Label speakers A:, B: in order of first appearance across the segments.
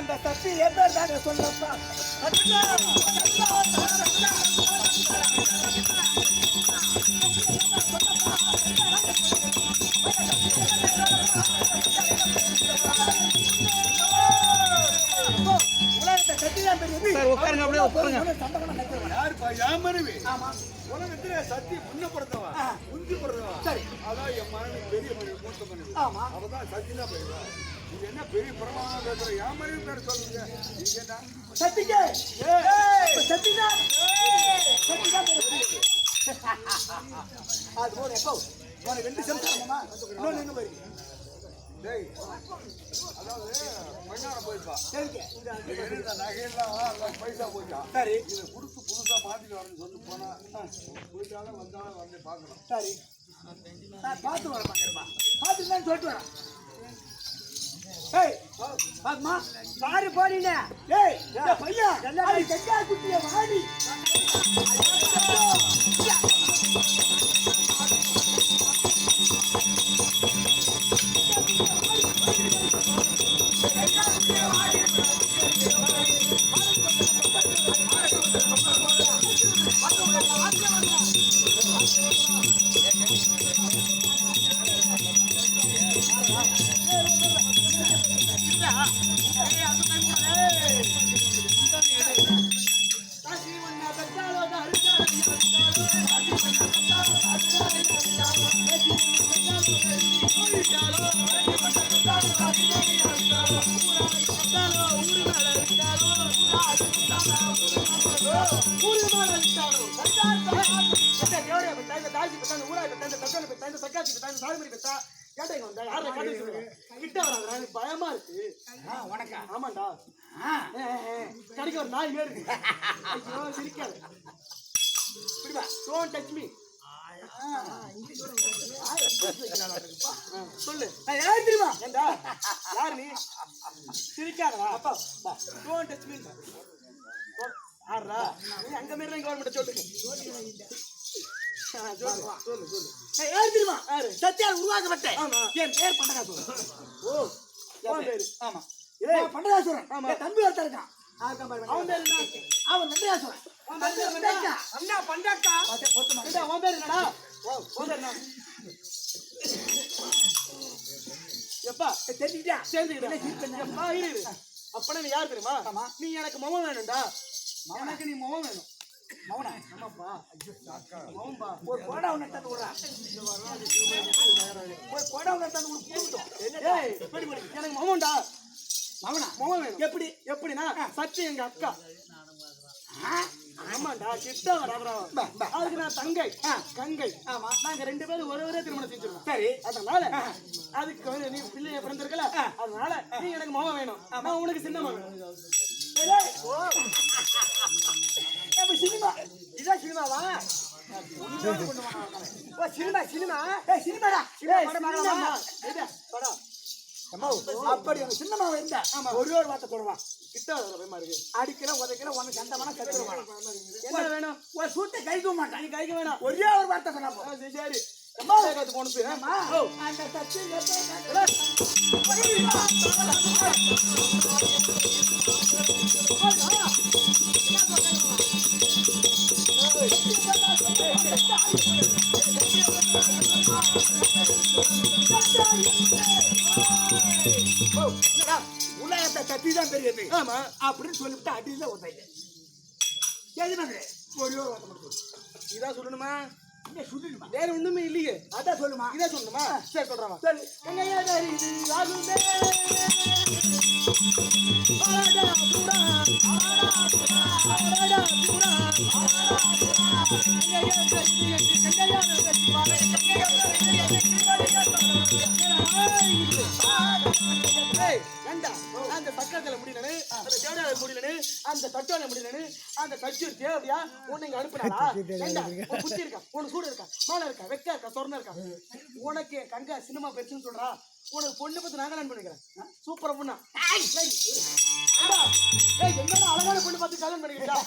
A: அந்த சக்தி எப்ப சொல்லப்பா
B: உட்காருங்க அப்படியே உட்காருங்க.
C: உலகத்துல சத்தி முன்னப்படுத்தவா முந்தி படுறவா
A: சரி
C: அதான் என் மனைவி பெரிய மனைவி மூத்த மனைவி
A: ஆமா
C: அவதான் சத்தி தான் போயிடுவா இது என்ன பெரிய பிரமாணமா பேசுற என் மனைவி பேர் சொல்லுங்க நீங்க என்ன
A: சத்திக்கே சத்தினா அது போல எப்போ உனக்கு 2 சம்சாரமா இன்னொன்னு எங்க போயிருக்கு
C: டேய் அதாவது மண்ணார போயிருப்பா
A: சரிங்க
C: இந்த நகையெல்லாம் பைசா போச்சா
A: சரி
C: இதை கொடுத்து புதுசா மாத்திட்டு வரேன்னு சொல்லி போனா போயிட்டாலும் வந்தாலும் வந்து பார்க்கணும்
A: சரி நான் பார்த்து வரேன் பாக்கிறப்பா பார்த்துட்டு தான் சொல்லிட்டு வரேன் ஏய் பாத்மா பாரு போறீங்க ஏய் பையா எல்லாரும் கெட்டா குட்டிய வாடி பயமா இருக்கு வணக்கம் ஆமாண்டா கடைக்கு ஒரு நாய் இருக்கு சிரிக்காது டோன்ட் டச் மீ சொல்லு யார் தெரியுமா ஏண்டா யார் நீ சிரிக்காதடா அப்பா டோன்ட் டச் மீ ஆறா நீ அங்க மேல கவர்மெண்ட் சொல்லு யார் தெரியுமா சத்தியால் உருவாக்கப்பட்ட என் பேர் பண்டகாசுரன் ஓ பேரு ஆமா பண்டகாசுரன் ஆமா தம்பி ஒருத்தர் இருக்கான் அவன் பேர் என்ன அவன் நம்பியாசுரன் அண்ணா பண்டாக்கா அவன் பேர் என்னடா எப்பா தெரிஞ்சுக்கிட்டா சேர்ந்துக்கிட்டா இரு அப்பனா நீ யார் தெரியுமா நீ எனக்கு மவன் வேணும்டா மவனுக்கு நீ மவன் வேணும் மவனா ஆமாப்பா மவன்பா ஒரு கோடா ஒன்று எடுத்தாந்து விடுறா ஒரு கோடா ஒன்று எடுத்தாந்து விடு ஏய் எனக்கு மவன்டா மவனா மவன் வேணும் எப்படி எப்படின்னா சச்சி எங்க அக்கா ஆமாண்டா கிட்ட வராதரா அதுக்கு நான் தங்கை கங்கை ஆமா நாங்க 2 பேரும் ஒரே திருமணம் செஞ்சிருக்கோம் சரி அதனால அதுக்கு நீ பிள்ளைய பிறந்திருக்கல அதனால நீ எனக்கு மவன் வேணும் நான் உனக்கு சின்ன மகன் சினிமா இதான் சினிமாவா சினிமா சினிமா சினிமாடா அப்படி அந்த சின்னமாவை இருந்தா ஒரே ஒரு வார்த்தை சொல்லுவான் கிட்ட பயமா இருக்கு அடிக்கிற உதைக்கிற உனக்கு சண்டமான கத்துருவான் என்ன வேணும் ஒரு சூட்டை கைக்க மாட்டான் நீ கைக்க வேணாம் ஒரே ஒரு வார்த்தை சொன்னா சரி போனது அந்த தச்சு உலகத்தை கட்டி தான் பெரியது ஆமா அப்படின்னு சொல்லிவிட்டு அடியில ஒன்றாயிட்டு இதான் சொல்லணுமா வேற ஒண்ணுமே இல்லையே அதான் சொல்லுமா இதான் சொல்லணுமா சரி சொல்றமா சரி அந்த பக்கத்துல முடியலன்னு அந்த தேவையான முடியலன்னு அந்த தட்டுவான முடியலன்னு அந்த தச்சு தேவையா உன்னை இங்க அனுப்பினாரா புத்தி இருக்கா உனக்கு சூடு இருக்கா மாலை இருக்கா வெக்க இருக்கா சொர்ணம் இருக்கா உனக்கு கங்கா சினிமா பெருசுன்னு சொல்றா உனக்கு பொண்ணு பத்தி நாங்க நான் பண்ணிக்கிறேன் சூப்பரா பொண்ணா என்னடா அழகான பொண்ணு பார்த்து கல்யாணம் பண்ணிக்கிறா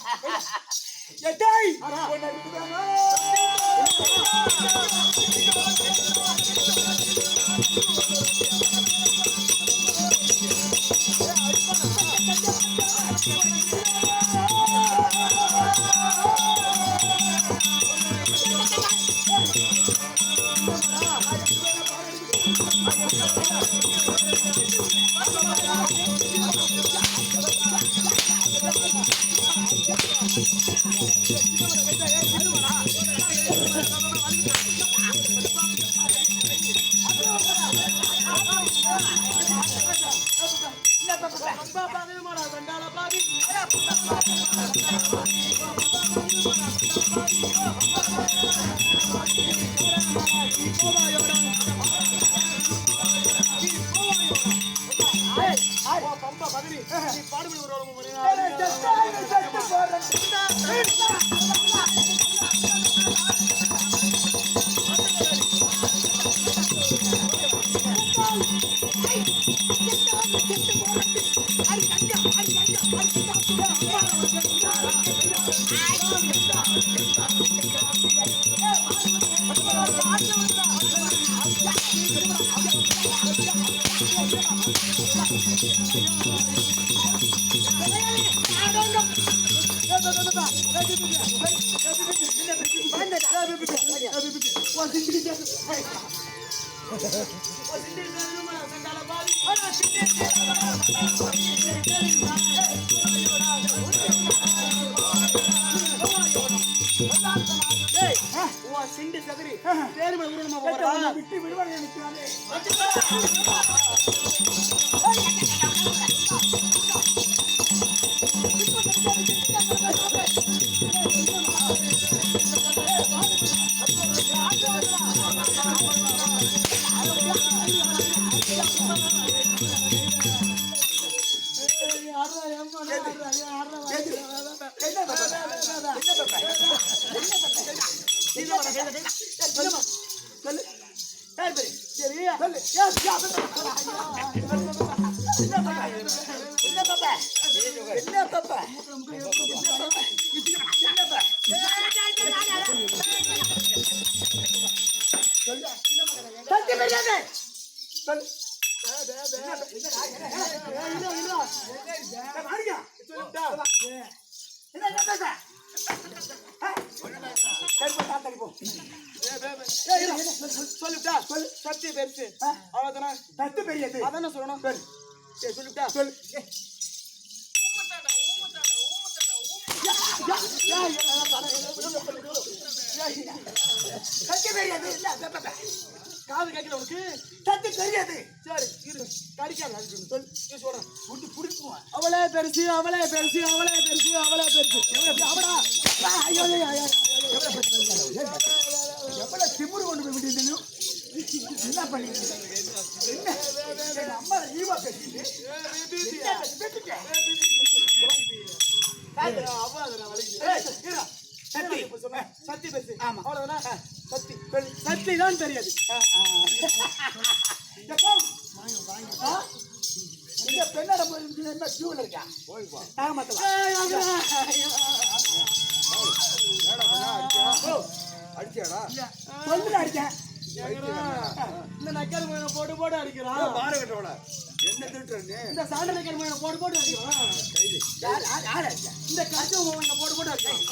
A: சிண்டி சதுரி தேர்மலை ஊரமா போறா விட்டு விடுவாங்க நிக்கிறானே சொல்லுட்டா சத்தி பெருசு அவ்வளவுதானே தத்து பெரியது அதான சொல்லணும் சொல்லுட்டா சொல்லு சத்தி பெரியது இல்ல காது கேட்கல உனக்கு சத்தி தெரியாது சரி இரு கடிக்காத சொல் சொல்றேன் முட்டு புடிச்சுவான் அவளே பெருசு அவளே பெருசு அவளே பெருசு அவளே பெருசு அவடா ஐயோ எவ்வளவு திமுரு கொண்டு போய் விட்டு என்ன பண்ணிட்டு என்ன அம்மா ஈவா பேசிட்டு சத்தி பெருசு ஆமா அவ்வளவுதானா சத்தி சத்தி தான் தெரியாது இந்த பெண்ணோட என்ன ஜூல இருக்கா
C: அடிச்சாடா
A: சொல்லு அடிச்சேன் இந்த நக்கல் மீனை போட்டு போட்டு அடிக்கிறான்
C: பாரு கட்டோட என்ன திட்டுறே
A: இந்த சாண்டை நக்கல் மீனை போட்டு போட்டு அடிக்கிறான் இந்த கட்டு மீனை போட்டு போட்டு அடிக்கிறான்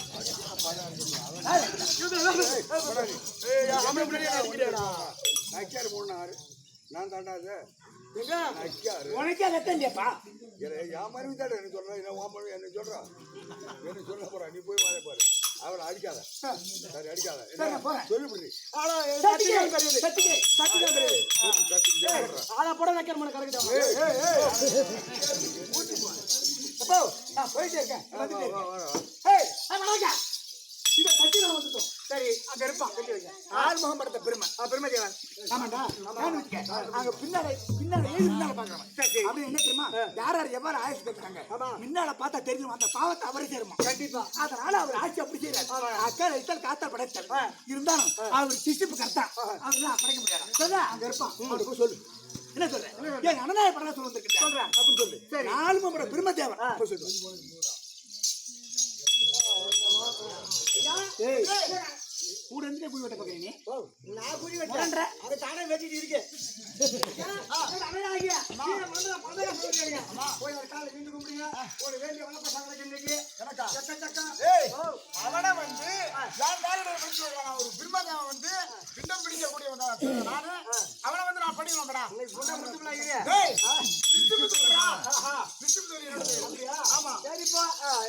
C: நக்காரு மூணாரு நான் தாண்டாது
A: உனக்கே கத்தண்டியப்பா
C: என் மனைவி தாட என்ன சொல்றேன் என்ன சொல்றான் என்ன சொல்ல போறா நீ போய் வாழ பாரு அவளை அடிக்காத சரி அடிக்காத சொல்லிவிடு
A: போயிட்டே இருக்கேன் சரி அங்க இருப்பான் ஆறுமுகம் படத்த பெருமை பெருமை தேவன் ஆமாண்டா அங்க பின்னாடி பாக்குறோம் அப்படி என்ன தெரியுமா யார் யார் எவ்வாறு ஆயுசு கேட்கிறாங்க முன்னால பார்த்தா தெரியும் அந்த பாவத்தை அவரே சேருமா கண்டிப்பா அதனால அவர் ஆட்சி அப்படி செய்யறாரு அக்கறை இத்தல் காத்தல் படைத்தல் இருந்தாலும் அவர் சிசிப்பு கரெக்டா அவர்லாம் படைக்க முடியாது அங்க இருப்பான் அவருக்கு சொல்லு என்ன சொல்றேன் என் அண்ணனாய படம் சொல்ல வந்திருக்கேன் சொல்றேன் அப்படின்னு சொல்லு சரி ஆறுமுகம் பட பெருமை தேவன் சொல்லு கூட இருந்து குழி வெட்ட பாக்குறீங்க நான் குழி வெட்டேன் அது தானே வெட்டிட்டு இருக்கேன் போய் ஒரு காலை வீண்டு கும்பிடுங்க ஒரு வேண்டிய வளப்பட்டாங்க இன்னைக்கு அவனை வந்து ஒரு பிரம்மதேவன் வந்து பிண்டம் பிடிக்கக்கூடிய நானு அவனை வந்து நான் படி பண்ணிடலாம்டா.
C: உங்களுக்கு சொன்னா முடிச்சுக்கலாம் இது.
A: டேய்,
C: விஷ்ணுபுத்திரா. விஷ்ணுபுத்திரா என்னது?
A: அப்படியா?
C: ஆமா.
A: சரிப்பா.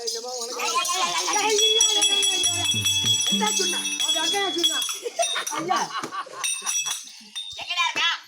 C: எங்கம்மா உனக்கு
A: என்ன சொன்ன? அது அங்கேயே சொன்னா. ஐயா,